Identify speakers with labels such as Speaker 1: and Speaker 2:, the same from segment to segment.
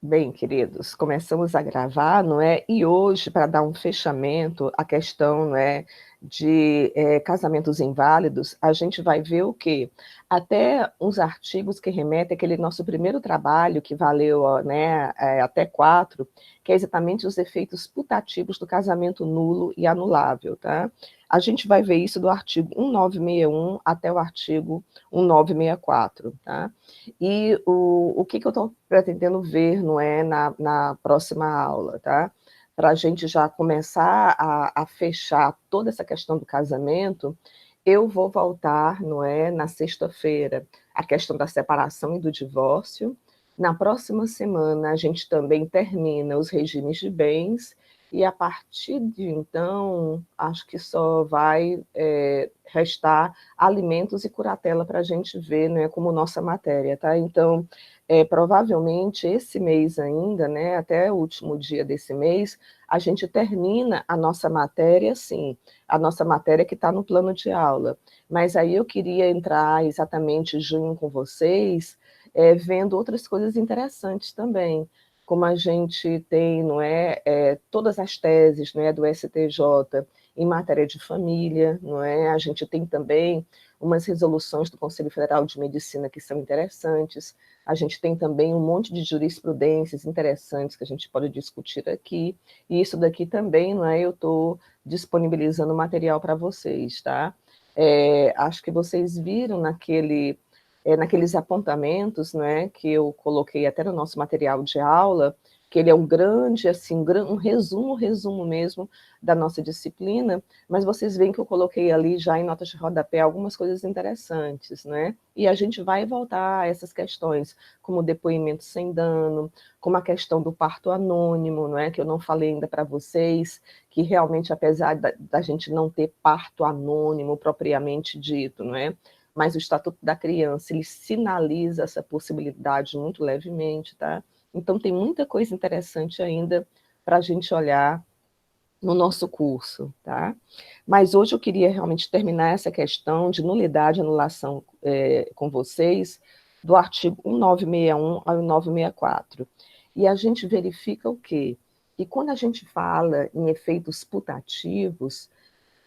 Speaker 1: Bem, queridos, começamos a gravar, não é? E hoje, para dar um fechamento à questão, não é, de casamentos inválidos, a gente vai ver o quê? Até uns artigos que remetem àquele nosso primeiro trabalho, que valeu, ó, né, até 4, que é exatamente os efeitos putativos do casamento nulo e anulável, tá? A gente vai ver isso do artigo 1961 até o artigo 1964, tá? E o que eu estou pretendendo ver, não é, na próxima aula, tá? Para a gente já começar a fechar toda essa questão do casamento, eu vou voltar, não é, na sexta-feira, a questão da separação e do divórcio. Na próxima semana, a gente também termina os regimes de bens, e a partir de então, acho que só vai restar alimentos e curatela para a gente ver, né, como nossa matéria, tá? Então, provavelmente esse mês ainda, né, até o último dia desse mês, a gente termina a nossa matéria, sim, a nossa matéria que está no plano de aula. Mas aí eu queria entrar exatamente em junho com vocês, vendo outras coisas interessantes também, como a gente tem, não é, todas as teses, não é, do STJ em matéria de família, não é? A gente tem também umas resoluções do Conselho Federal de Medicina que são interessantes. A gente tem também um monte de jurisprudências interessantes que a gente pode discutir aqui. E isso daqui também, não é? Eu estou disponibilizando material para vocês, tá? Acho que vocês viram naqueles apontamentos, né, que eu coloquei até no nosso material de aula, que ele é um grande, assim, um resumo mesmo da nossa disciplina, mas vocês veem que eu coloquei ali já em notas de rodapé algumas coisas interessantes, né? E a gente vai voltar a essas questões, como o depoimento sem dano, como a questão do parto anônimo, não é? Que eu não falei ainda para vocês, que realmente, apesar da gente não ter parto anônimo propriamente dito, não é? Mas o Estatuto da Criança, ele sinaliza essa possibilidade muito levemente, tá? Então, tem muita coisa interessante ainda para a gente olhar no nosso curso, tá? Mas hoje eu queria realmente terminar essa questão de nulidade e anulação com vocês, do artigo 1961 ao 1964. E a gente verifica o quê? Que quando a gente fala em efeitos putativos,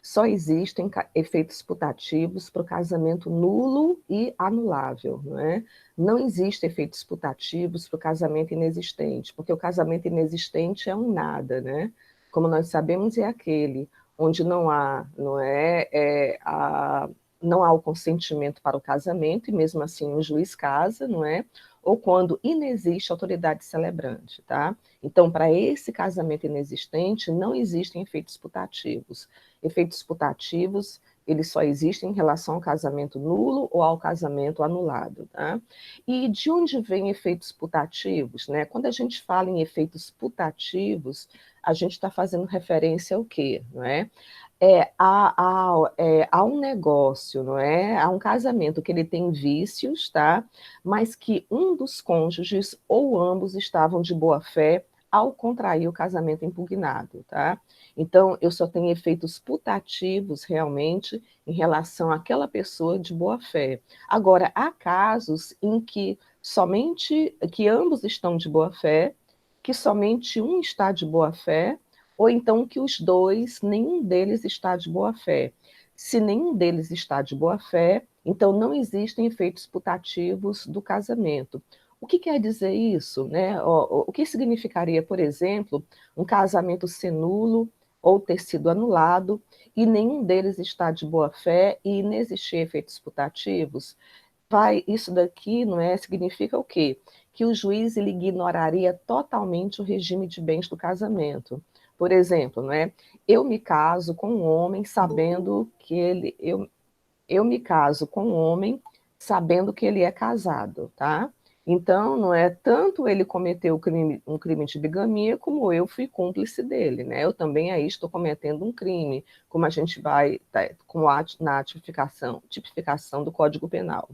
Speaker 1: só existem efeitos putativos para o casamento nulo e anulável, não é? Não existem efeitos putativos para o casamento inexistente, porque o casamento inexistente é um nada, né? Como nós sabemos, é aquele onde não há, não é, não há o consentimento para o casamento, e mesmo assim o juiz casa, não é? Ou quando inexiste autoridade celebrante, tá? Então, para esse casamento inexistente, não existem efeitos putativos. Efeitos putativos, eles só existem em relação ao casamento nulo ou ao casamento anulado, tá? E de onde vêm efeitos putativos, né? Quando a gente fala em efeitos putativos, a gente está fazendo referência ao quê, não é? Há um negócio, não é? Há um casamento que ele tem vícios, tá? Mas que um dos cônjuges ou ambos estavam de boa fé ao contrair o casamento impugnado, tá? Então, eu só tenho efeitos putativos realmente em relação àquela pessoa de boa fé. Agora, há casos em que somente que ambos estão de boa fé, que somente um está de boa fé, ou então que os dois, nenhum deles está de boa fé. Se nenhum deles está de boa fé, então não existem efeitos putativos do casamento. O que quer dizer isso, né? O que significaria, por exemplo, um casamento ser nulo ou ter sido anulado e nenhum deles está de boa fé e inexistir efeitos putativos? Isso daqui, não é, significa o quê? Que o juiz ele ignoraria totalmente o regime de bens do casamento. Por exemplo, não é? Eu me caso com um homem sabendo que eu me caso com um homem sabendo que ele é casado, tá? Então, não é tanto ele cometeu um crime de bigamia, como eu fui cúmplice dele, né? Eu também aí estou cometendo um crime, como a gente vai, tá, na tipificação do Código Penal.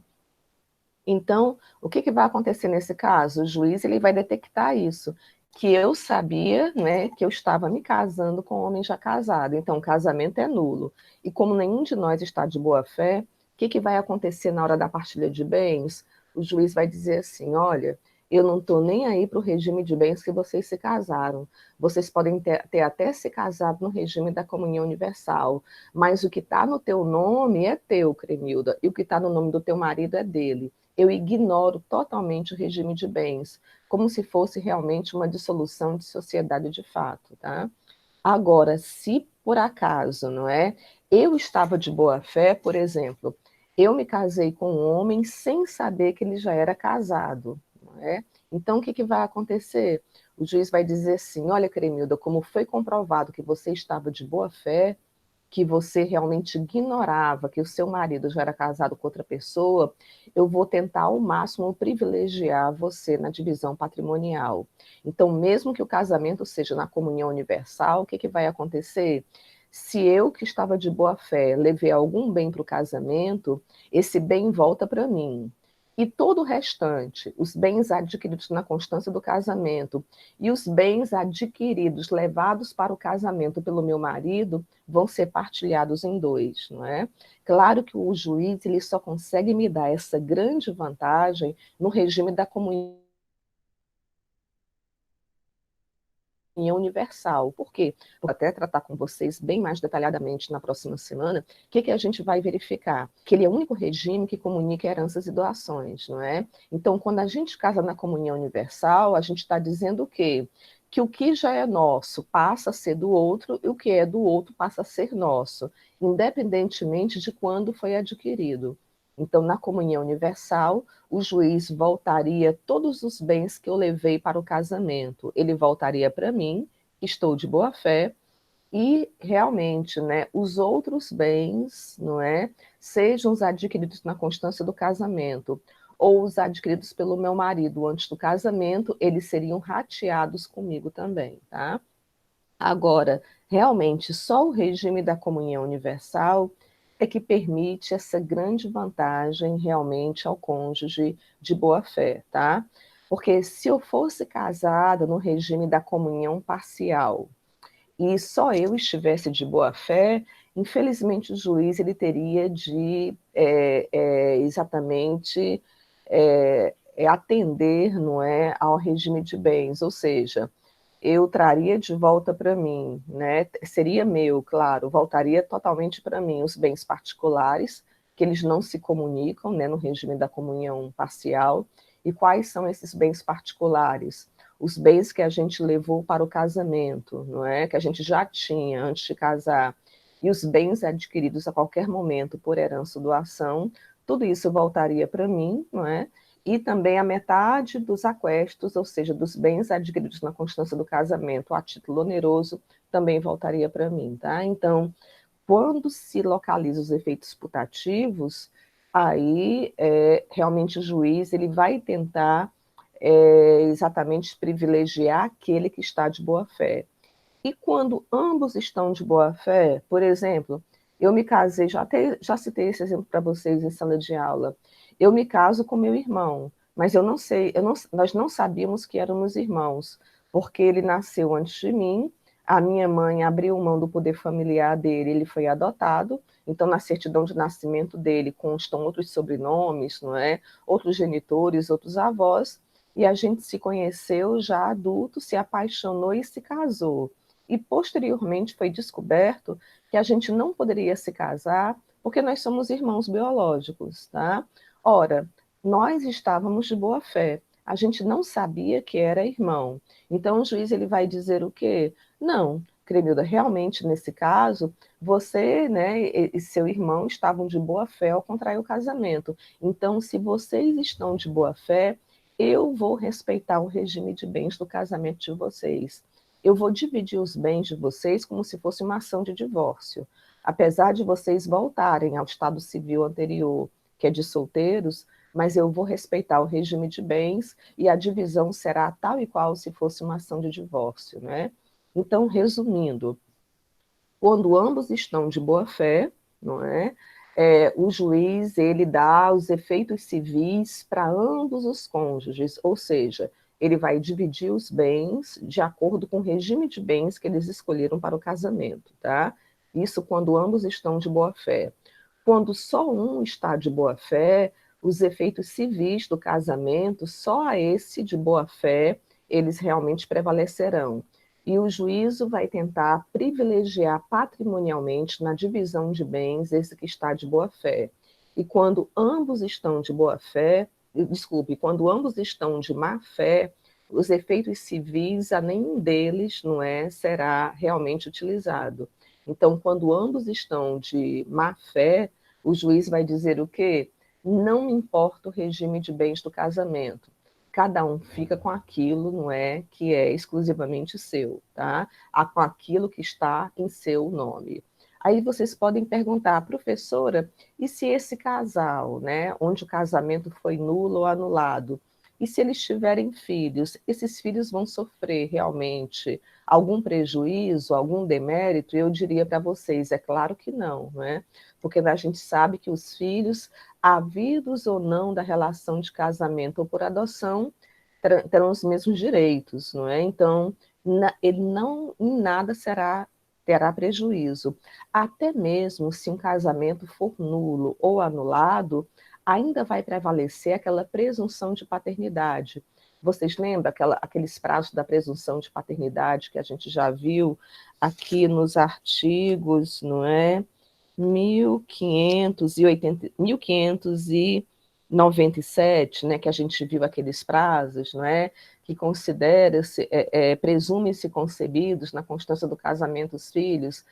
Speaker 1: Então, o que vai acontecer nesse caso? O juiz ele vai detectar isso, que eu sabia, né, que eu estava me casando com um homem já casado, então o casamento é nulo. E como nenhum de nós está de boa fé, o que vai acontecer na hora da partilha de bens? O juiz vai dizer assim, olha, Eu não estou nem aí para o regime de bens que vocês se casaram. Vocês podem ter até se casado no regime da comunhão universal, mas o que está no teu nome é teu, Cremilda, e o que está no nome do teu marido é dele. Eu ignoro totalmente o regime de bens, como se fosse realmente uma dissolução de sociedade de fato, tá? Agora, se por acaso, não é? Eu estava de boa fé, por exemplo, eu me casei com um homem sem saber que ele já era casado, não é? Então, o que que vai acontecer? O juiz vai dizer assim: olha, Cremilda, como foi comprovado que você estava de boa fé, que você realmente ignorava que o seu marido já era casado com outra pessoa, eu vou tentar ao máximo privilegiar você na divisão patrimonial. Então, mesmo que o casamento seja na comunhão universal, o que, que vai acontecer? Se eu, que estava de boa fé, levei algum bem para o casamento, esse bem volta para mim. E todo o restante, os bens adquiridos na constância do casamento e os bens adquiridos levados para o casamento pelo meu marido, vão ser partilhados em dois, não é? Claro que o juiz ele só consegue me dar essa grande vantagem no regime da comunhão universal. Por quê? Vou até tratar com vocês bem mais detalhadamente na próxima semana. O que, que a gente vai verificar? Que ele é o único regime que comunica heranças e doações, não é? Então, quando a gente casa na comunhão universal, a gente está dizendo o quê? Que o que já é nosso passa a ser do outro e o que é do outro passa a ser nosso, independentemente de quando foi adquirido. Então, na comunhão universal, o juiz voltaria todos os bens que eu levei para o casamento. Ele voltaria para mim, estou de boa fé, e realmente, né, os outros bens, não é, sejam os adquiridos na constância do casamento ou os adquiridos pelo meu marido antes do casamento, eles seriam rateados comigo também, tá? Agora, realmente, só o regime da comunhão universal é que permite essa grande vantagem realmente ao cônjuge de boa fé, tá? Porque se eu fosse casada no regime da comunhão parcial e só eu estivesse de boa fé, infelizmente o juiz ele teria de exatamente atender, não é, ao regime de bens, ou seja, eu traria de volta para mim, né? Seria meu, claro, voltaria totalmente para mim os bens particulares, que eles não se comunicam, né, no regime da comunhão parcial. E quais são esses bens particulares? Os bens que a gente levou para o casamento, não é? Que a gente já tinha antes de casar, e os bens adquiridos a qualquer momento por herança ou doação, tudo isso voltaria para mim, não é? E também a metade dos aquestos, ou seja, dos bens adquiridos na constância do casamento a título oneroso, também voltaria para mim, tá? Então, quando se localiza os efeitos putativos, aí realmente o juiz ele vai tentar exatamente privilegiar aquele que está de boa fé. E quando ambos estão de boa fé, por exemplo, eu me casei, já citei esse exemplo para vocês em sala de aula. Eu me caso com meu irmão, mas eu não sei, nós não sabíamos que éramos irmãos, porque ele nasceu antes de mim, a minha mãe abriu mão do poder familiar dele, ele foi adotado, então na certidão de nascimento dele constam outros sobrenomes, não é? Outros genitores, outros avós, e a gente se conheceu já adulto, se apaixonou e se casou. E posteriormente foi descoberto que a gente não poderia se casar porque nós somos irmãos biológicos, tá? Ora, nós estávamos de boa fé. A gente não sabia que era irmão. Então o juiz ele vai dizer o quê? Não, Cremilda, realmente nesse caso, você, né, e seu irmão estavam de boa fé ao contrair o casamento. Então, se vocês estão de boa fé, eu vou respeitar o regime de bens do casamento de vocês. Eu vou dividir os bens de vocês como se fosse uma ação de divórcio. Apesar de vocês voltarem ao estado civil anterior, que é de solteiros, mas eu vou respeitar o regime de bens e a divisão será tal e qual se fosse uma ação de divórcio, né? Então, resumindo, quando ambos estão de boa fé, não é? O juiz ele dá os efeitos civis para ambos os cônjuges, ou seja, ele vai dividir os bens de acordo com o regime de bens que eles escolheram para o casamento, tá? Isso quando ambos estão de boa fé. Quando só um está de boa fé, os efeitos civis do casamento, só a esse de boa-fé, eles realmente prevalecerão. E o juízo vai tentar privilegiar patrimonialmente na divisão de bens esse que está de boa-fé. E quando ambos estão de boa-fé, desculpe, quando ambos estão de má-fé, os efeitos civis, a nenhum deles, não é, será realmente utilizado. Então, quando ambos estão de má-fé, o juiz vai dizer o quê? Não importa o regime de bens do casamento. Cada um fica com aquilo, não é, que é exclusivamente seu, tá? Com aquilo que está em seu nome. Aí vocês podem perguntar, professora, e se esse casal, né, onde o casamento foi nulo ou anulado, e se eles tiverem filhos, esses filhos vão sofrer realmente algum prejuízo, algum demérito? Eu diria para vocês, é claro que não, né? Porque a gente sabe que os filhos, havidos ou não da relação de casamento ou por adoção, terão os mesmos direitos, não é? Então, ele não em nada terá prejuízo. Até mesmo se um casamento for nulo ou anulado, ainda vai prevalecer aquela presunção de paternidade. Vocês lembram aqueles prazos da presunção de paternidade que a gente já viu aqui nos artigos, não é? 1597, né, que a gente viu aqueles prazos, não é? Que considera-se, presume-se concebidos na constância do casamento os filhos,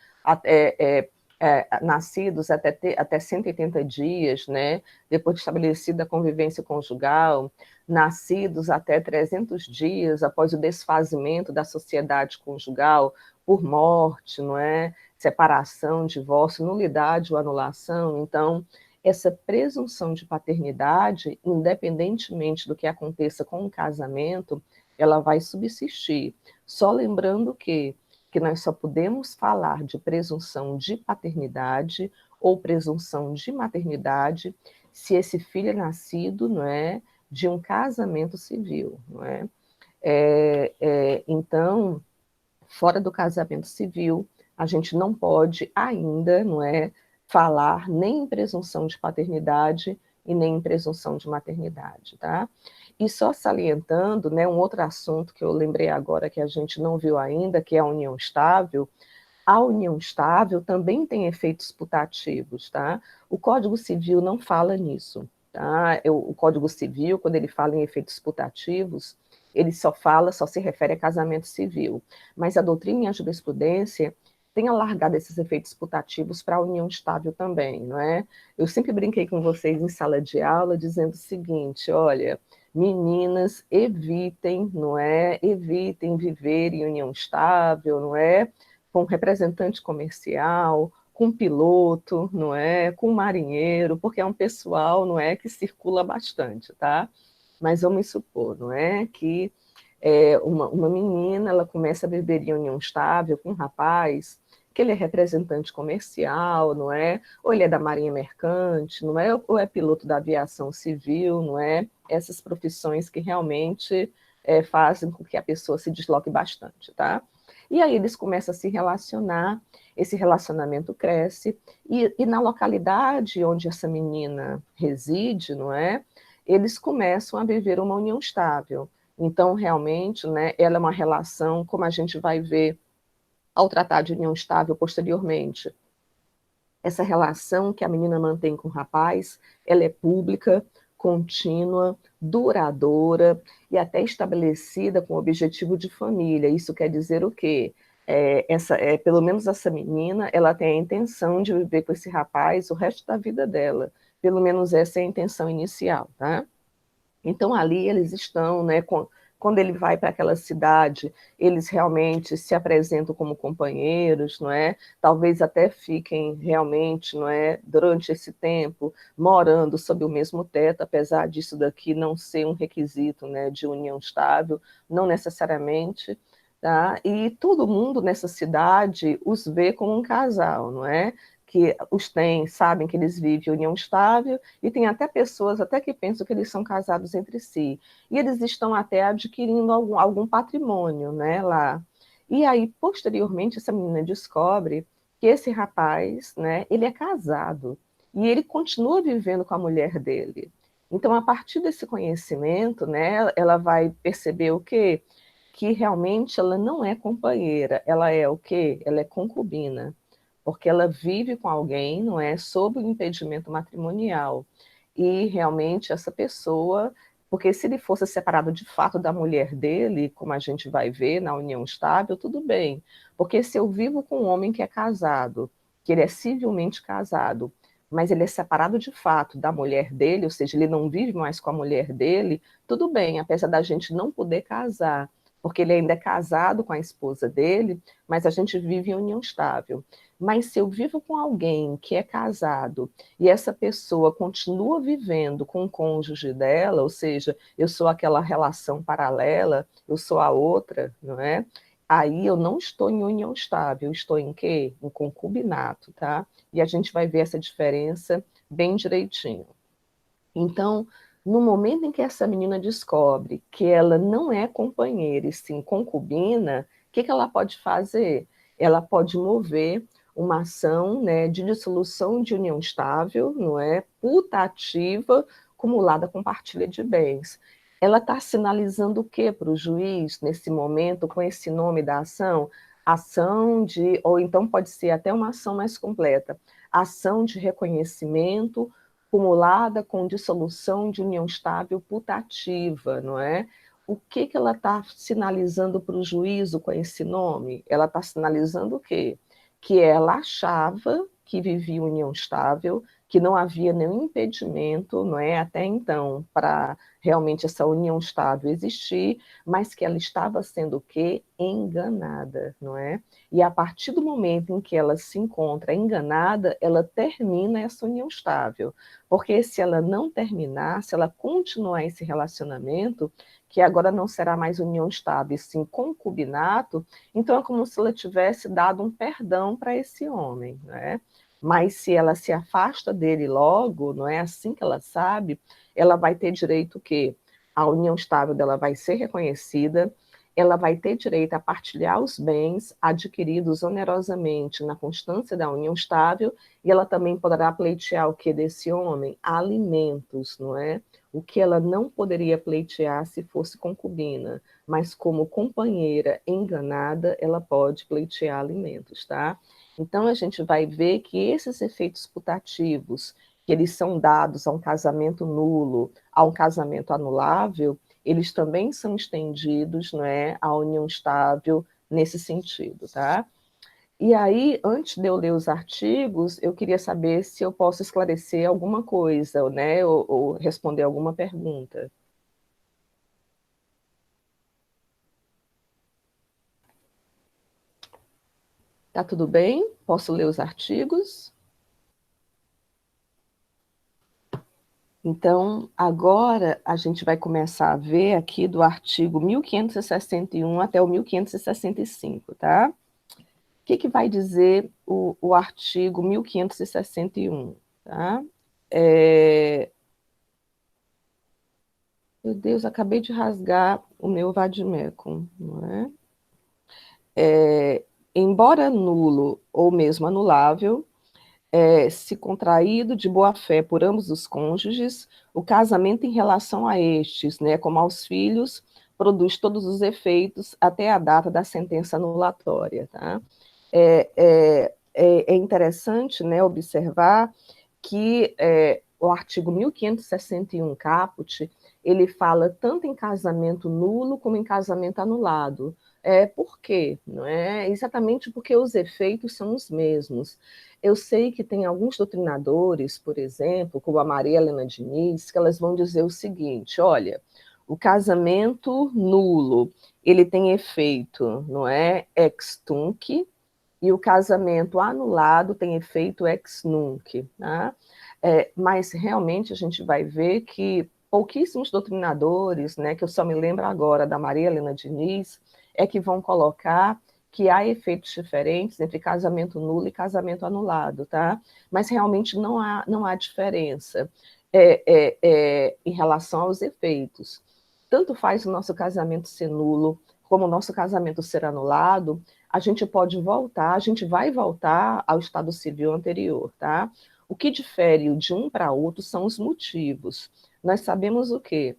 Speaker 1: nascidos até 180 dias, né, depois de estabelecida a convivência conjugal, nascidos até 300 dias após o desfazimento da sociedade conjugal por morte, não é? Separação, divórcio, nulidade ou anulação. Então, essa presunção de paternidade, independentemente do que aconteça com o casamento, ela vai subsistir. Só lembrando que nós só podemos falar de presunção de paternidade ou presunção de maternidade se esse filho é nascido, não é, de um casamento civil, não é? Então, fora do casamento civil, a gente não pode ainda, não é, falar nem em presunção de paternidade e nem em presunção de maternidade, tá? E só salientando, né, um outro assunto que eu lembrei agora que a gente não viu ainda, que é a união estável. A união estável também tem efeitos putativos, tá? O Código Civil não fala nisso, tá? O Código Civil, quando ele fala em efeitos putativos, ele só se refere a casamento civil. Mas a doutrina e a jurisprudência têm alargado esses efeitos putativos para a união estável também, não é? Eu sempre brinquei com vocês em sala de aula dizendo o seguinte, olha, meninas, evitem, não é? Evitem viver em união estável, não é? Com representante comercial, com piloto, não é? Com marinheiro, porque é um pessoal, não é, que circula bastante, tá? Mas vamos supor, não é, que uma menina, ela começa a viver em união estável com um rapaz, que ele é representante comercial, não é? Ou ele é da marinha mercante, não é? Ou é piloto da aviação civil, não é? Essas profissões que realmente fazem com que a pessoa se desloque bastante, tá? E aí eles começam a se relacionar, esse relacionamento cresce, e na localidade onde essa menina reside, não é? Eles começam a viver uma união estável. Então, realmente, né, ela é uma relação, como a gente vai ver ao tratar de união estável posteriormente. Essa relação que a menina mantém com o rapaz, ela é pública, contínua, duradoura e até estabelecida com o objetivo de família. Isso quer dizer o quê? Pelo menos essa menina, ela tem a intenção de viver com esse rapaz o resto da vida dela. Pelo menos essa é a intenção inicial, tá? Então, ali eles estão, né, quando ele vai para aquela cidade, eles realmente se apresentam como companheiros, não é? Talvez até fiquem realmente, não é, durante esse tempo, morando sob o mesmo teto, apesar disso daqui não ser um requisito, né, de união estável, não necessariamente, tá? E todo mundo nessa cidade os vê como um casal, não é? Que os tem, sabem que eles vivem união estável, e tem até pessoas até que pensam que eles são casados entre si. E eles estão até adquirindo algum patrimônio, né, lá. E aí, posteriormente, essa menina descobre que esse rapaz, né, ele é casado, e ele continua vivendo com a mulher dele. Então, a partir desse conhecimento, né, ela vai perceber o quê? Que realmente ela não é companheira, ela é o quê? Ela é concubina, porque ela vive com alguém, não é, sob o impedimento matrimonial. E realmente essa pessoa, porque se ele fosse separado de fato da mulher dele, como a gente vai ver na união estável, tudo bem. Porque se eu vivo com um homem que é casado, que ele é civilmente casado, mas ele é separado de fato da mulher dele, ou seja, ele não vive mais com a mulher dele, tudo bem, apesar da gente não poder casar, porque ele ainda é casado com a esposa dele, mas a gente vive em união estável. Mas se eu vivo com alguém que é casado e essa pessoa continua vivendo com o cônjuge dela, ou seja, eu sou aquela relação paralela, eu sou a outra, não é? Aí eu não estou em união estável, eu estou em quê? Em concubinato, tá? E a gente vai ver essa diferença bem direitinho. Então, no momento em que essa menina descobre que ela não é companheira e sim concubina, o que ela pode fazer? Ela pode mover uma ação, né, de dissolução de união estável, não é, putativa, acumulada com partilha de bens. Ela está sinalizando o que para o juiz nesse momento com esse nome da ação? Ação de, ou então pode ser até uma ação mais completa, ação de reconhecimento acumulada com dissolução de união estável putativa, não é? O que ela está sinalizando para o juízo com esse nome? Ela está sinalizando o quê? Que ela achava que vivia união estável, que não havia nenhum impedimento, não é, até então, para realmente essa união estável existir, mas que ela estava sendo o quê? Enganada, não é? E a partir do momento em que ela se encontra enganada, ela termina essa união estável. Porque se ela não terminar, se ela continuar esse relacionamento, que agora não será mais união estável, e sim concubinato, então é como se ela tivesse dado um perdão para esse homem, né? Mas se ela se afasta dele logo, não é assim que ela sabe, ela vai ter direito que a união estável dela vai ser reconhecida, ela vai ter direito a partilhar os bens adquiridos onerosamente na constância da união estável, e ela também poderá pleitear o que desse homem? Alimentos, não é? O que ela não poderia pleitear se fosse concubina, mas como companheira enganada, ela pode pleitear alimentos, tá? Então a gente vai ver que esses efeitos putativos, que eles são dados a um casamento nulo, a um casamento anulável, eles também são estendidos, não é, à união estável nesse sentido, tá? E aí, antes de eu ler os artigos, eu queria saber se eu posso esclarecer alguma coisa, né, ou responder alguma pergunta. Tá tudo bem? Posso ler os artigos? Então, agora a gente vai começar a ver aqui do artigo 1561 até o 1565, tá? O que, que vai dizer o artigo 1561, tá? É... Meu Deus, acabei de rasgar o meu vadimécum, não é? Embora nulo ou mesmo anulável, se contraído de boa-fé por ambos os cônjuges, o casamento em relação a estes, né, como aos filhos, produz todos os efeitos até a data da sentença anulatória. Tá? É interessante, né, observar que o artigo 1561 caput, ele fala tanto em casamento nulo como em casamento anulado. Por quê? Não é? Exatamente porque os efeitos são os mesmos. Eu sei que tem alguns doutrinadores, por exemplo, como a Maria Helena Diniz, que elas vão dizer o seguinte: olha, o casamento nulo, ele tem efeito, não é, ex tunc, e o casamento anulado tem efeito ex nunc, tá? Mas realmente a gente vai ver que pouquíssimos doutrinadores, né, que eu só me lembro agora da Maria Helena Diniz, é que vão colocar que há efeitos diferentes entre casamento nulo e casamento anulado, tá? Mas realmente não há diferença em relação aos efeitos. Tanto faz o nosso casamento ser nulo, como o nosso casamento ser anulado, a gente pode voltar, a gente vai voltar ao estado civil anterior, tá? O que difere de um para outro são os motivos. nós sabemos o quê?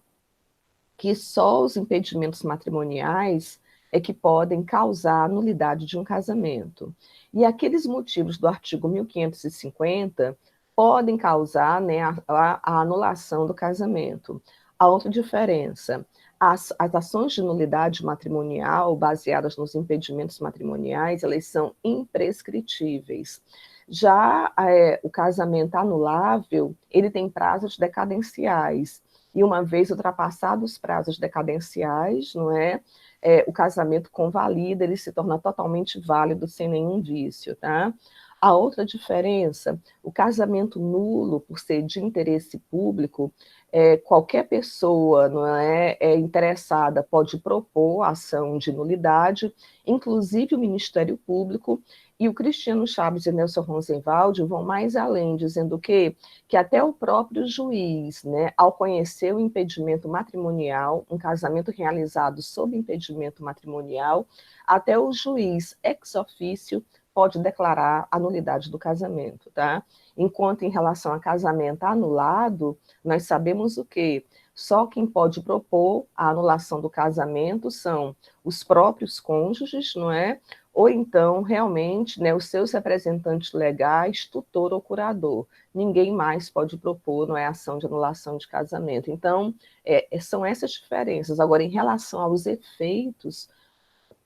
Speaker 1: Que só os impedimentos matrimoniais é que podem causar a nulidade de um casamento. E aqueles motivos do artigo 1550 podem causar, né, a anulação do casamento. A outra diferença, as ações de nulidade matrimonial baseadas nos impedimentos matrimoniais, elas são imprescritíveis. Já o casamento anulável, ele tem prazos decadenciais, e uma vez ultrapassados os prazos decadenciais, não é? O casamento convalida, ele se torna totalmente válido sem nenhum vício, tá? A outra diferença, o casamento nulo, por ser de interesse público, qualquer pessoa não interessada pode propor a ação de nulidade, inclusive o Ministério Público, e o Cristiano Chaves e Nelson Rosenwald vão mais além, dizendo que até o próprio juiz, né, ao conhecer o impedimento matrimonial, um casamento realizado sob impedimento matrimonial, até o juiz ex officio pode declarar a nulidade do casamento, tá? Enquanto em relação a casamento anulado, nós sabemos o quê? Só quem pode propor a anulação do casamento são os próprios cônjuges, não é? Ou então, realmente, né, os seus representantes legais, tutor ou curador. Ninguém mais pode propor, não é, ação de anulação de casamento. Então, são essas diferenças. Agora, em relação aos efeitos,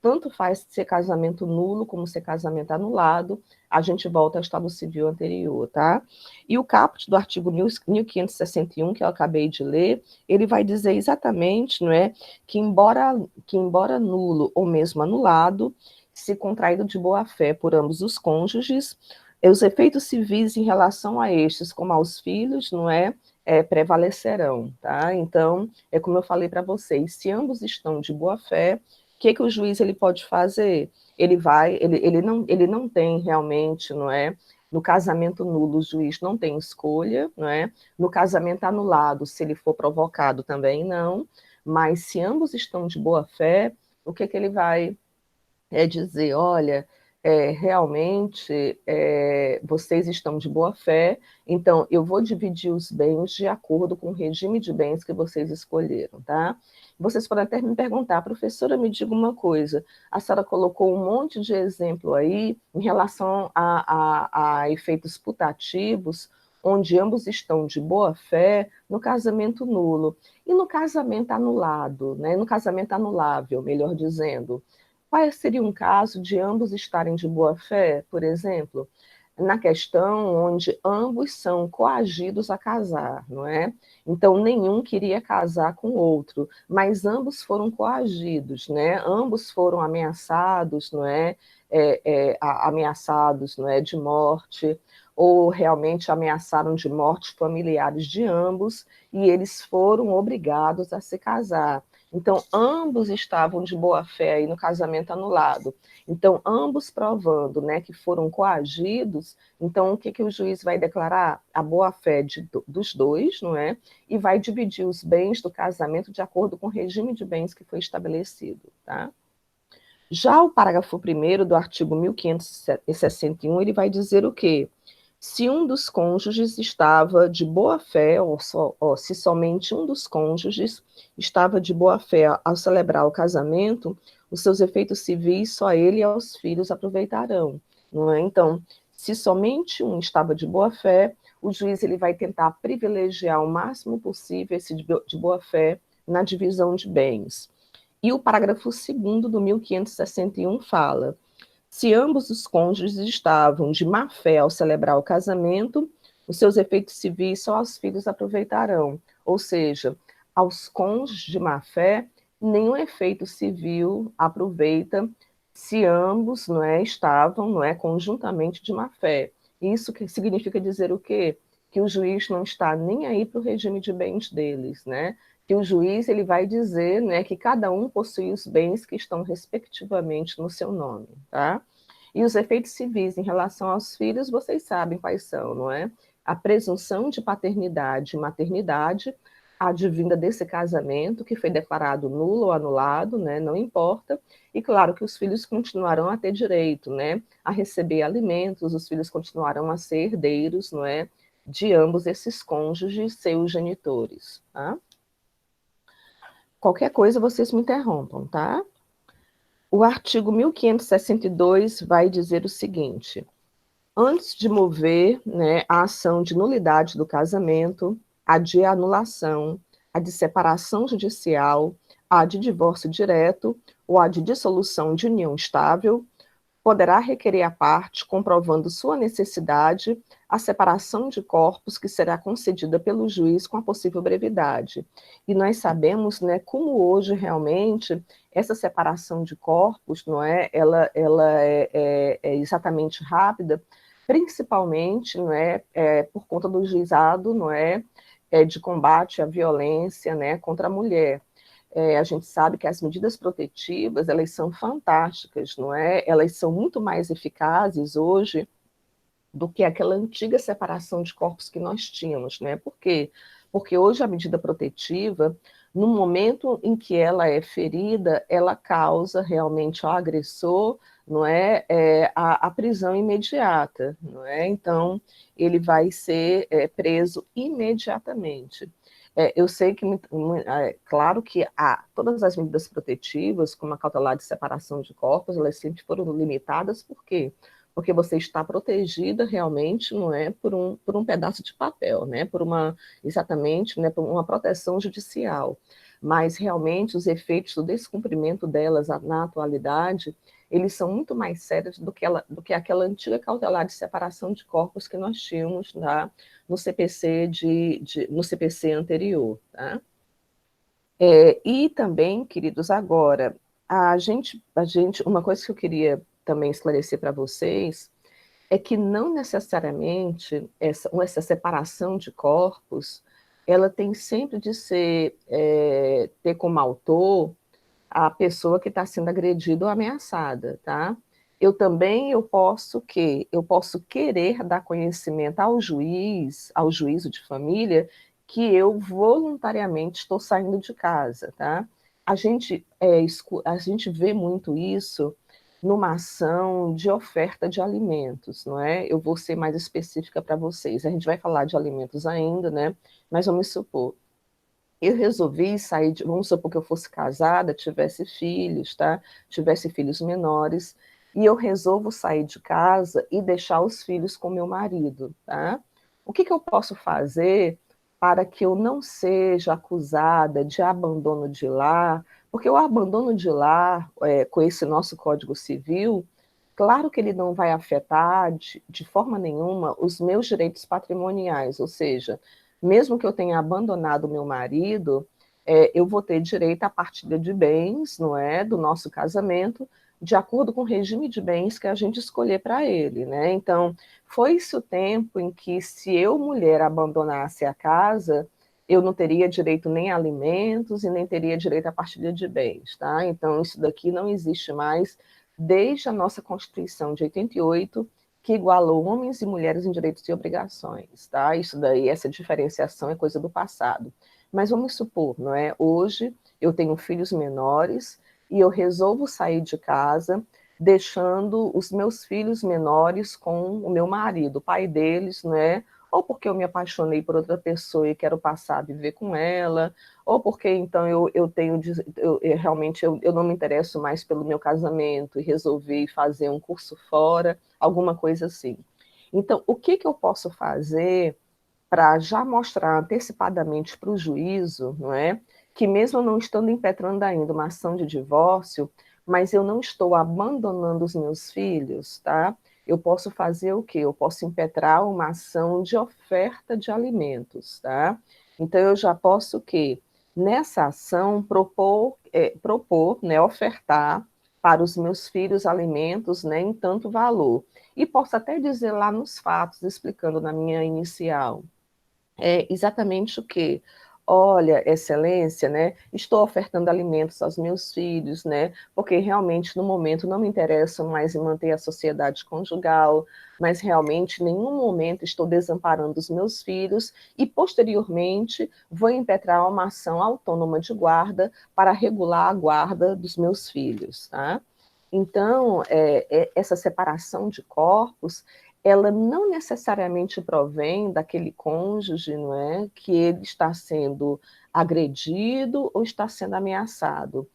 Speaker 1: tanto faz ser casamento nulo como ser casamento anulado, a gente volta ao estado civil anterior, tá? E o caput do artigo 1561, que eu acabei de ler, ele vai dizer exatamente, não é, que embora nulo ou mesmo anulado, se contraído de boa-fé por ambos os cônjuges, os efeitos civis em relação a estes, como aos filhos, não é, prevalecerão, tá? Então, é como eu falei para vocês, se ambos estão de boa-fé, o que o juiz ele pode fazer? Ele não tem realmente, não é? No casamento nulo, o juiz não tem escolha, não é? No casamento anulado, se ele for provocado, também não. Mas se ambos estão de boa fé, o que ele vai dizer? Olha, realmente vocês estão de boa fé, então eu vou dividir os bens de acordo com o regime de bens que vocês escolheram, tá? Vocês podem até me perguntar, professora, me diga uma coisa, a senhora colocou um monte de exemplo aí em relação a efeitos putativos, onde ambos estão de boa fé no casamento nulo. E no casamento anulado, né? No casamento anulável, melhor dizendo, qual seria um caso de ambos estarem de boa fé, por exemplo, na questão onde ambos são coagidos a casar, não é? Então, nenhum queria casar com o outro, mas ambos foram coagidos, né? Ambos foram ameaçados, não é? Ameaçados, não é, de morte, ou realmente ameaçaram de morte familiares de ambos, e eles foram obrigados a se casar. Então, ambos estavam de boa fé aí no casamento anulado. Então, ambos provando, né, que foram coagidos, então o que o juiz vai declarar? A boa-fé dos dois, não é? E vai dividir os bens do casamento de acordo com o regime de bens que foi estabelecido, tá? Já o parágrafo 1º do artigo 1561, ele vai dizer o quê? Se um dos cônjuges estava de boa fé, ou se somente um dos cônjuges estava de boa fé ao celebrar o casamento, os seus efeitos civis só ele e aos filhos aproveitarão, não é? Então, se somente um estava de boa fé, o juiz ele vai tentar privilegiar o máximo possível esse de boa fé na divisão de bens. E o parágrafo 2º do 1561 fala: se ambos os cônjuges estavam de má fé ao celebrar o casamento, os seus efeitos civis só os filhos aproveitarão. Ou seja, aos cônjuges de má fé, nenhum efeito civil aproveita se ambos, não é, estavam, não é, conjuntamente de má fé. Isso que significa dizer o quê? Que o juiz não está nem aí para o regime de bens deles, né? Que o juiz ele vai dizer, né, que cada um possui os bens que estão respectivamente no seu nome, tá? E os efeitos civis em relação aos filhos, vocês sabem quais são, não é? A presunção de paternidade e maternidade, advinda desse casamento que foi declarado nulo ou anulado, né? Não importa. E claro que os filhos continuarão a ter direito, né? A receber alimentos, os filhos continuarão a ser herdeiros, não é? de ambos esses cônjuges, seus genitores, tá? Qualquer coisa vocês me interrompam, tá? O artigo 1562 vai dizer o seguinte: antes de mover, né, a ação de nulidade do casamento, a de anulação, a de separação judicial, a de divórcio direto ou a de dissolução de união estável, poderá requerer à parte, comprovando sua necessidade, a separação de corpos que será concedida pelo juiz com a possível brevidade. E nós sabemos, né, como hoje realmente essa separação de corpos, não é, ela é exatamente rápida, principalmente, não é, por conta do juizado, não é, de combate à violência, né, contra a mulher. A gente sabe que as medidas protetivas, elas são fantásticas, não é? Elas são muito mais eficazes hoje do que aquela antiga separação de corpos que nós tínhamos, né? Por quê? Porque hoje a medida protetiva, no momento em que ela é ferida, ela causa realmente ao agressor, não é, a prisão imediata, não é? Então, ele vai ser preso imediatamente. Eu sei que, claro que todas as medidas protetivas, como a cautelar de separação de corpos, elas sempre foram limitadas, por quê? Porque você está protegida realmente, não é, por um pedaço de papel, né, exatamente, né, por uma proteção judicial. Mas realmente os efeitos do descumprimento delas na atualidade, eles são muito mais sérios do que aquela antiga cautelar de separação de corpos que nós tínhamos no CPC, no CPC anterior. Tá? E também, queridos, agora, uma coisa que eu queria também esclarecer para vocês é que não necessariamente essa separação de corpos, ela tem sempre de ter como autor a pessoa que está sendo agredida ou ameaçada, tá? Eu posso querer dar conhecimento ao juiz, ao juízo de família, que eu voluntariamente estou saindo de casa, tá? A gente vê muito isso numa ação de oferta de alimentos, não é? Eu vou ser mais específica para vocês. A gente vai falar de alimentos ainda, né? Mas vamos supor, eu resolvi sair vamos supor que eu fosse casada, tivesse filhos, tá? Tivesse filhos menores, e eu resolvo sair de casa e deixar os filhos com meu marido, tá? O que eu posso fazer para que eu não seja acusada de abandono de lar? Porque o abandono de lar, com esse nosso Código Civil, claro que ele não vai afetar de forma nenhuma os meus direitos patrimoniais, ou seja, mesmo que eu tenha abandonado meu marido, eu vou ter direito à partilha de bens, não é, do nosso casamento, de acordo com o regime de bens que a gente escolher para ele, né? Então, foi-se o tempo em que, se eu, mulher, abandonasse a casa, eu não teria direito nem a alimentos e nem teria direito à partilha de bens, tá? Então, isso daqui não existe mais desde a nossa Constituição de 88, que igualou homens e mulheres em direitos e obrigações, tá? Isso daí, essa diferenciação é coisa do passado. Mas vamos supor, não é? Hoje eu tenho filhos menores e eu resolvo sair de casa, deixando os meus filhos menores com o meu marido, o pai deles, né? Ou porque eu me apaixonei por outra pessoa e quero passar a viver com ela, ou porque então eu não me interesso mais pelo meu casamento e resolvi fazer um curso fora, alguma coisa assim. Então, o que eu posso fazer para já mostrar antecipadamente para o juízo, não é? Que mesmo não estando impetrando ainda uma ação de divórcio, mas eu não estou abandonando os meus filhos, tá? Eu posso fazer o quê? Eu posso impetrar uma ação de oferta de alimentos, tá? Então eu já posso o quê? Nessa ação propor, né, ofertar para os meus filhos alimentos, né, em tanto valor. E posso até dizer lá nos fatos, explicando na minha inicial, exatamente o quê? Olha, excelência, né, estou ofertando alimentos aos meus filhos, né, porque realmente no momento não me interesso mais em manter a sociedade conjugal, mas realmente em nenhum momento estou desamparando os meus filhos e posteriormente vou impetrar uma ação autônoma de guarda para regular a guarda dos meus filhos, tá? Então, essa separação de corpos, ela não necessariamente provém daquele cônjuge, não é, que ele está sendo agredido ou está sendo ameaçado.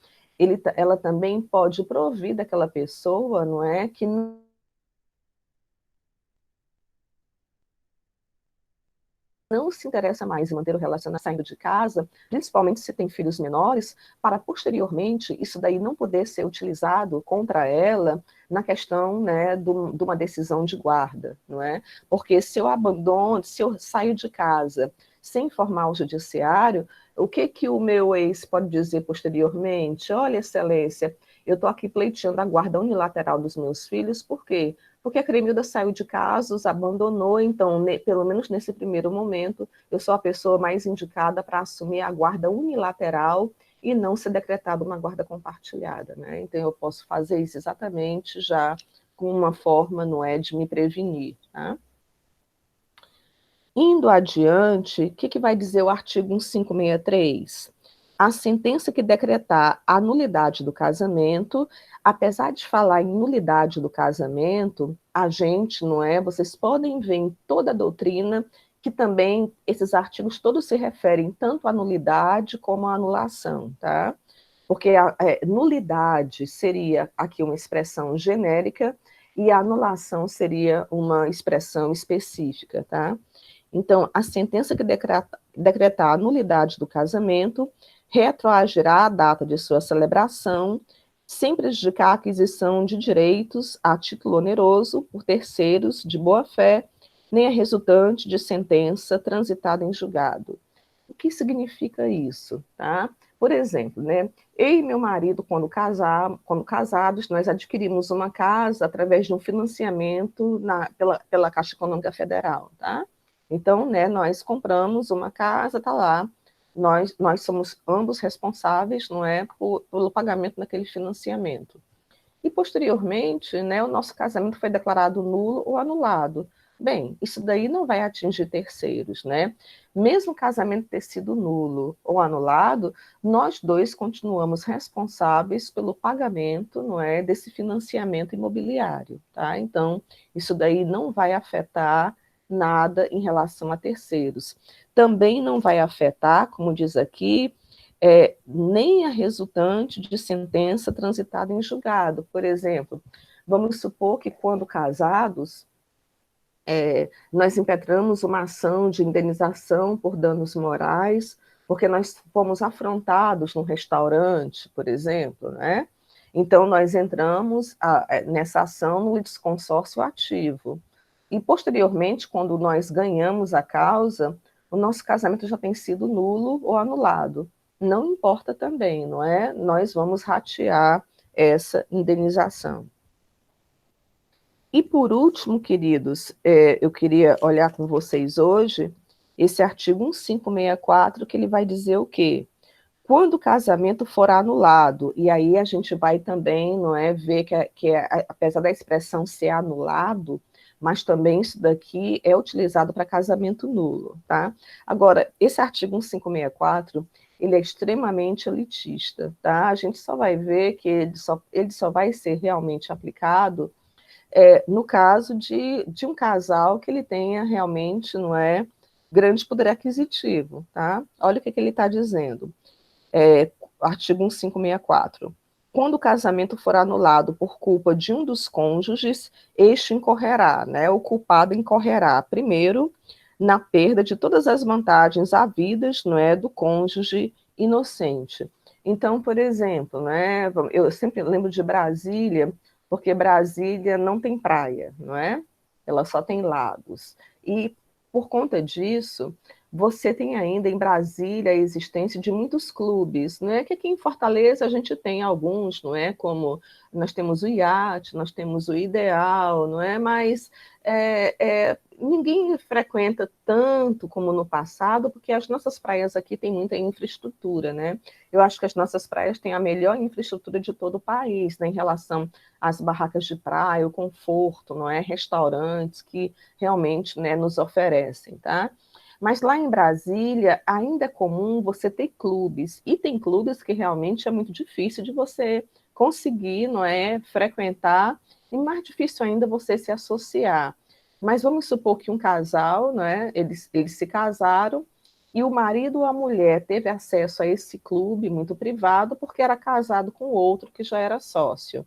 Speaker 1: Ela também pode provir daquela pessoa, não é, que não se interessa mais em manter o relacionamento saindo de casa, principalmente se tem filhos menores, para posteriormente isso daí não poder ser utilizado contra ela na questão, né, de uma decisão de guarda, não é? Porque se eu abandono, se eu saio de casa sem informar o judiciário, o que que o meu ex pode dizer posteriormente? Olha, excelência, eu estou aqui pleiteando a guarda unilateral dos meus filhos, por quê? Porque a Cremilda saiu de casa, os abandonou, então, pelo menos nesse primeiro momento, eu sou a pessoa mais indicada para assumir a guarda unilateral e não ser decretada uma guarda compartilhada, né? Então, eu posso fazer isso exatamente já com uma forma, não é, de me prevenir, tá? Indo adiante, o que vai dizer o artigo 1563? A sentença que decretar a nulidade do casamento, apesar de falar em nulidade do casamento, a gente, não é? Vocês podem ver em toda a doutrina que também esses artigos todos se referem tanto à nulidade como à anulação, tá? Porque a nulidade seria aqui uma expressão genérica e a anulação seria uma expressão específica, tá? Então, a sentença que decretar a nulidade do casamento retroagirá a data de sua celebração, sem prejudicar a aquisição de direitos a título oneroso por terceiros de boa-fé, nem a resultante de sentença transitada em julgado. O que significa isso, tá? Por exemplo, né, eu e meu marido, quando casados, nós adquirimos uma casa através de um financiamento pela Caixa Econômica Federal, tá? Então, né, nós compramos uma casa, tá lá, nós somos ambos responsáveis, não é, pelo pagamento daquele financiamento. E, posteriormente, né, o nosso casamento foi declarado nulo ou anulado. Bem, isso daí não vai atingir terceiros, né? Mesmo o casamento ter sido nulo ou anulado, nós dois continuamos responsáveis pelo pagamento, não é, desse financiamento imobiliário, tá? Então, isso daí não vai afetar nada em relação a terceiros. Também não vai afetar, como diz aqui, nem a resultante de sentença transitada em julgado. Por exemplo, vamos supor que quando casados, nós impetramos uma ação de indenização por danos morais, porque nós fomos afrontados num restaurante, por exemplo, né? Então, nós entramos nessa ação no litisconsórcio ativo. E, posteriormente, quando nós ganhamos a causa, o nosso casamento já tem sido nulo ou anulado. Não importa também, não é? Nós vamos ratear essa indenização. E por último, queridos, eu queria olhar com vocês hoje esse artigo 1564, que ele vai dizer o quê? Quando o casamento for anulado, e aí a gente vai também, não é, ver apesar da expressão ser anulado, mas também isso daqui é utilizado para casamento nulo, tá? Agora, esse artigo 1564, ele é extremamente elitista, tá? A gente só vai ver que ele só vai ser realmente aplicado no caso de um casal que ele tenha realmente, não é, grande poder aquisitivo, tá? Olha o que ele está dizendo. Artigo 1564. Quando o casamento for anulado por culpa de um dos cônjuges, este incorrerá, né? O culpado incorrerá, primeiro, na perda de todas as vantagens havidas, não é, do cônjuge inocente. Então, por exemplo, né, eu sempre lembro de Brasília, porque Brasília não tem praia, não é? Ela só tem lagos. E, por conta disso, você tem ainda em Brasília a existência de muitos clubes, não é? Que aqui em Fortaleza a gente tem alguns, não é? Como nós temos o Iate, nós temos o Ideal, não é? Mas ninguém frequenta tanto como no passado, porque as nossas praias aqui têm muita infraestrutura, né? Eu acho que as nossas praias têm a melhor infraestrutura de todo o país, né? Em relação às barracas de praia, o conforto, não é? Restaurantes que realmente, né, nos oferecem, tá? Mas lá em Brasília ainda é comum você ter clubes, e tem clubes que realmente é muito difícil de você conseguir, não é, frequentar, e mais difícil ainda você se associar. Mas vamos supor que um casal, né, eles se casaram e o marido ou a mulher teve acesso a esse clube muito privado porque era casado com outro que já era sócio.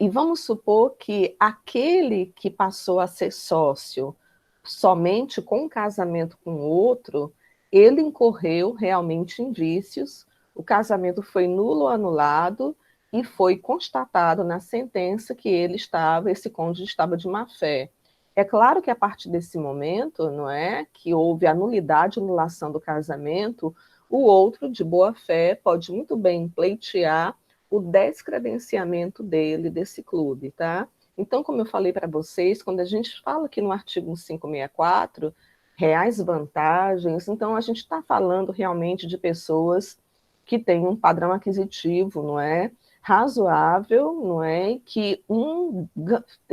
Speaker 1: E vamos supor que aquele que passou a ser sócio somente com o casamento com outro, ele incorreu realmente em vícios, o casamento foi nulo ou anulado e foi constatado na sentença que esse cônjuge estava de má fé. É claro que a partir desse momento, não é, que houve a nulidade, anulação do casamento, o outro, de boa fé, pode muito bem pleitear o descredenciamento dele desse clube, tá? Então, como eu falei para vocês, quando a gente fala aqui no artigo 1564, reais vantagens, então a gente está falando realmente de pessoas que têm um padrão aquisitivo, não é? Razoável, não é? Que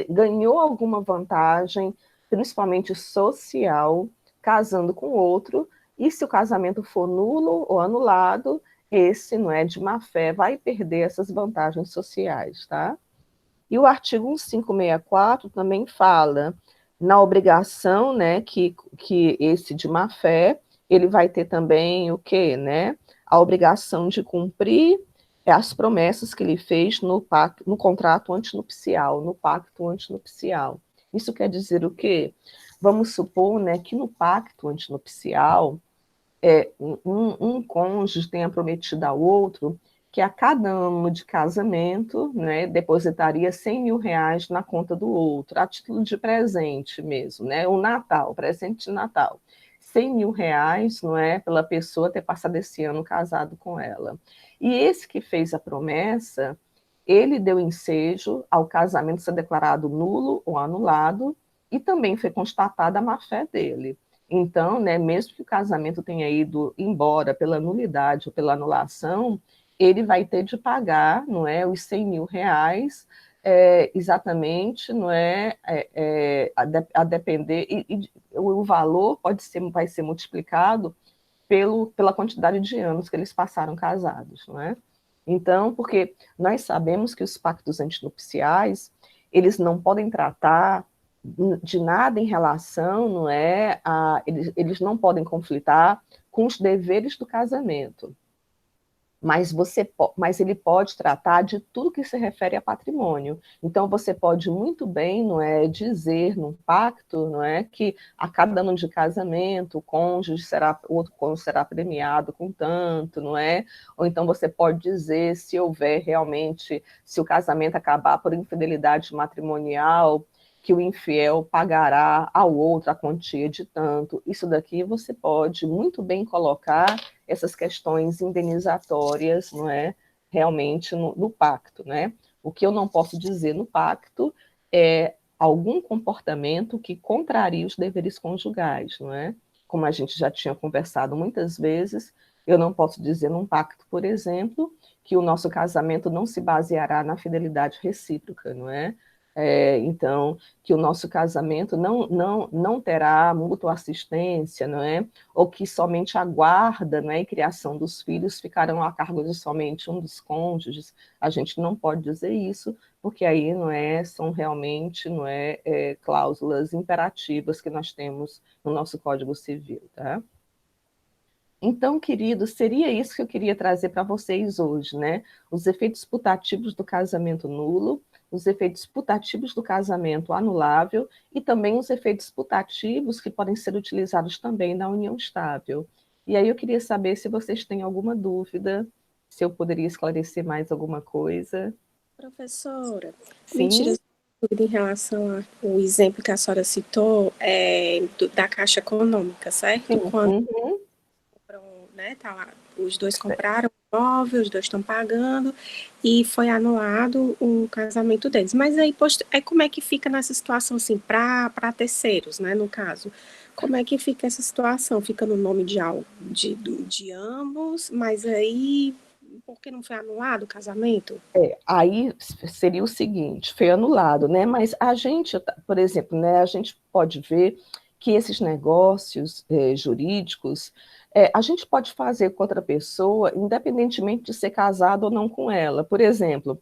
Speaker 1: ganhou alguma vantagem, principalmente social, casando com outro, e se o casamento for nulo ou anulado, esse, não é, de má fé, vai perder essas vantagens sociais, tá? E o artigo 1564 também fala na obrigação, né, que esse de má fé, ele vai ter também o quê, né? A obrigação de cumprir as promessas que ele fez no contrato antinupcial, no pacto antinupcial. Isso quer dizer o quê? Vamos supor, né, que no pacto antinupcial, um cônjuge tenha prometido ao outro que a cada ano de casamento, né, depositaria 100 mil reais na conta do outro, a título de presente mesmo, né, o Natal, presente de Natal. 100 mil reais, não é, pela pessoa ter passado esse ano casado com ela. E esse que fez a promessa, ele deu ensejo ao casamento ser declarado nulo ou anulado, e também foi constatada a má-fé dele. Então, né, mesmo que o casamento tenha ido embora pela nulidade ou pela anulação, ele vai ter de pagar, não é, os 100 mil reais, exatamente, não é, a depender, e o valor vai ser multiplicado pela quantidade de anos que eles passaram casados, não é? Então, porque nós sabemos que os pactos antinupciais, eles não podem tratar de nada em relação, não é, eles não podem conflitar com os deveres do casamento, mas ele pode tratar de tudo que se refere a patrimônio. Então você pode muito bem, não é, dizer num pacto, não é, que a cada ano de casamento o outro cônjuge será premiado com tanto, não é? Ou então você pode dizer, se houver realmente, se o casamento acabar por infidelidade matrimonial, que o infiel pagará ao outro a quantia de tanto. Isso daqui você pode muito bem colocar essas questões indenizatórias, não é, realmente no pacto, né? O que eu não posso dizer no pacto é algum comportamento que contraria os deveres conjugais, não é? Como a gente já tinha conversado muitas vezes, eu não posso dizer num pacto, por exemplo, que o nosso casamento não se baseará na fidelidade recíproca, não é? Então, que o nosso casamento não terá mútua assistência, não é? Ou que somente a guarda, não é, e criação dos filhos ficarão a cargo de somente um dos cônjuges. A gente não pode dizer isso, porque aí não é, são realmente não cláusulas imperativas que nós temos no nosso Código Civil, tá? Então, querido, seria isso que eu queria trazer para vocês hoje, né? Os efeitos putativos do casamento nulo, os efeitos putativos do casamento anulável e também os efeitos putativos que podem ser utilizados também na união estável. E aí eu queria saber se vocês têm alguma dúvida, se eu poderia esclarecer mais alguma coisa.
Speaker 2: Professora, me tira
Speaker 1: Sim?
Speaker 2: dúvida em relação ao exemplo que a senhora citou da Caixa Econômica, certo?
Speaker 1: Sim.
Speaker 2: Quando
Speaker 1: Uhum.
Speaker 2: né, tá lá, os dois compraram um imóvel, os dois estão pagando e foi anulado o casamento deles. Mas aí, como é que fica nessa situação assim, para terceiros, né, no caso? Como é que fica essa situação? Fica no nome de ambos, mas aí por que não foi anulado o casamento?
Speaker 1: Aí seria o seguinte, foi anulado, né? Mas a gente, por exemplo, né, a gente pode ver que esses negócios jurídicos, a gente pode fazer com outra pessoa, independentemente de ser casado ou não com ela. Por exemplo,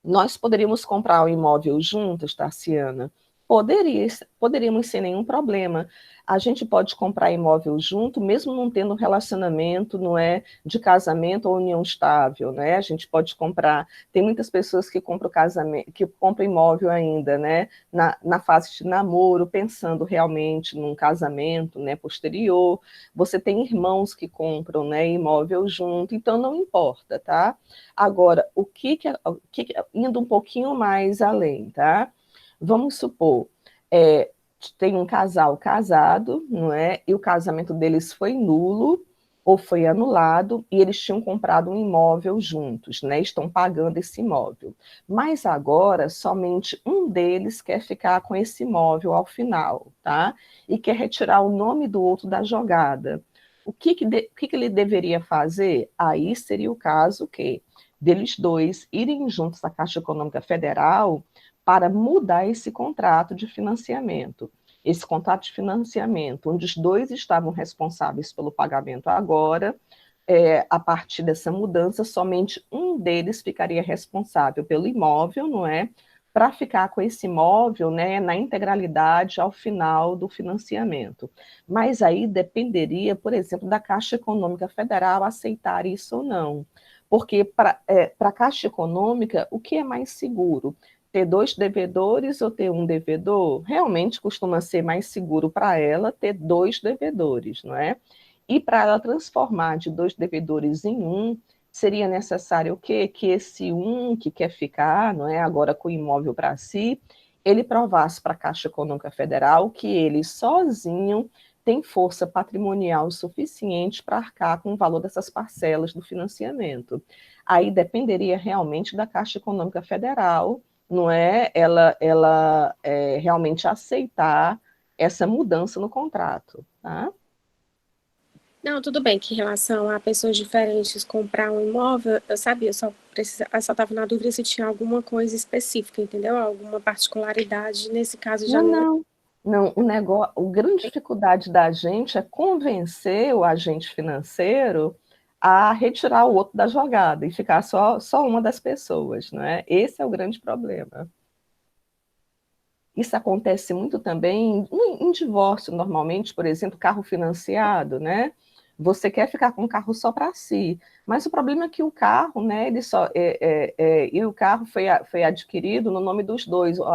Speaker 1: nós poderíamos comprar um imóvel juntas, Tarciana, Poderíamos sem nenhum problema. A gente pode comprar imóvel junto, mesmo não tendo um relacionamento, não é, de casamento ou união estável, né? A gente pode comprar. Tem muitas pessoas que compram casamento, que compram imóvel ainda, né? Na fase de namoro, pensando realmente num casamento, né? Posterior. Você tem irmãos que compram, né? Imóvel junto, então não importa, tá? Agora, indo um pouquinho mais além, tá? Vamos supor, é, tem um casal casado, não é? E o casamento deles foi nulo ou foi anulado e eles tinham comprado um imóvel juntos, né? Estão pagando esse imóvel. Mas agora somente um deles quer ficar com esse imóvel ao final, tá? E quer retirar o nome do outro da jogada. O que ele deveria fazer? Aí seria o caso que deles dois irem juntos à Caixa Econômica Federal para mudar esse contrato de financiamento. Esse contrato de financiamento, onde os dois estavam responsáveis pelo pagamento agora, a partir dessa mudança, somente um deles ficaria responsável pelo imóvel, não é? Para ficar com esse imóvel, né, na integralidade ao final do financiamento. Mas aí dependeria, por exemplo, da Caixa Econômica Federal aceitar isso ou não. Porque para a Caixa Econômica, o que é mais seguro? Ter dois devedores ou ter um devedor? Realmente costuma ser mais seguro para ela ter dois devedores, não é? E para ela transformar de dois devedores em um, seria necessário o quê? Que esse um que quer ficar, não é, agora com o imóvel para si, ele provasse para a Caixa Econômica Federal que ele sozinho tem força patrimonial suficiente para arcar com o valor dessas parcelas do financiamento. Aí dependeria realmente da Caixa Econômica Federal, não é? Ela realmente aceitar essa mudança no contrato, tá?
Speaker 2: Não, tudo bem que em relação a pessoas diferentes comprar um imóvel, eu sabia, eu só estava na dúvida se tinha alguma coisa específica, entendeu? Alguma particularidade, nesse caso já
Speaker 1: Não,
Speaker 2: não.
Speaker 1: não. Não, a grande dificuldade da gente é convencer o agente financeiro a retirar o outro da jogada e ficar só uma das pessoas, né? Esse é o grande problema. Isso acontece muito também em divórcio, normalmente, por exemplo, carro financiado, né? Você quer ficar com o carro só para si, mas o problema é que o carro, né? Ele só e o carro foi adquirido no nome dos dois, ou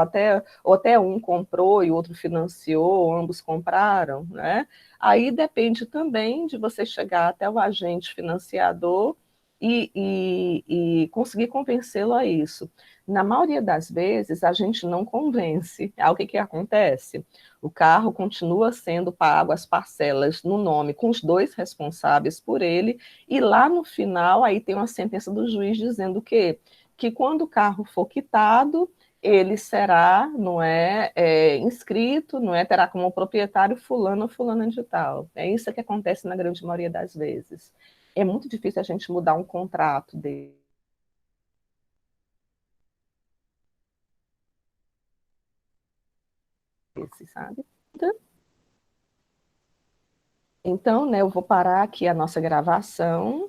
Speaker 1: até um comprou e o outro financiou, ou ambos compraram, né? Aí depende também de você chegar até o agente financiador e conseguir convencê-lo a isso. Na maioria das vezes, a gente não convence. Aí o que acontece? O carro continua sendo pago as parcelas no nome, com os dois responsáveis por ele, e lá no final, aí tem uma sentença do juiz dizendo que quando o carro for quitado, ele será, não é, inscrito, não é, terá como proprietário fulano ou fulana de tal. É isso que acontece na grande maioria das vezes. É muito difícil a gente mudar um contrato desse, sabe? Então, né, eu vou parar aqui a nossa gravação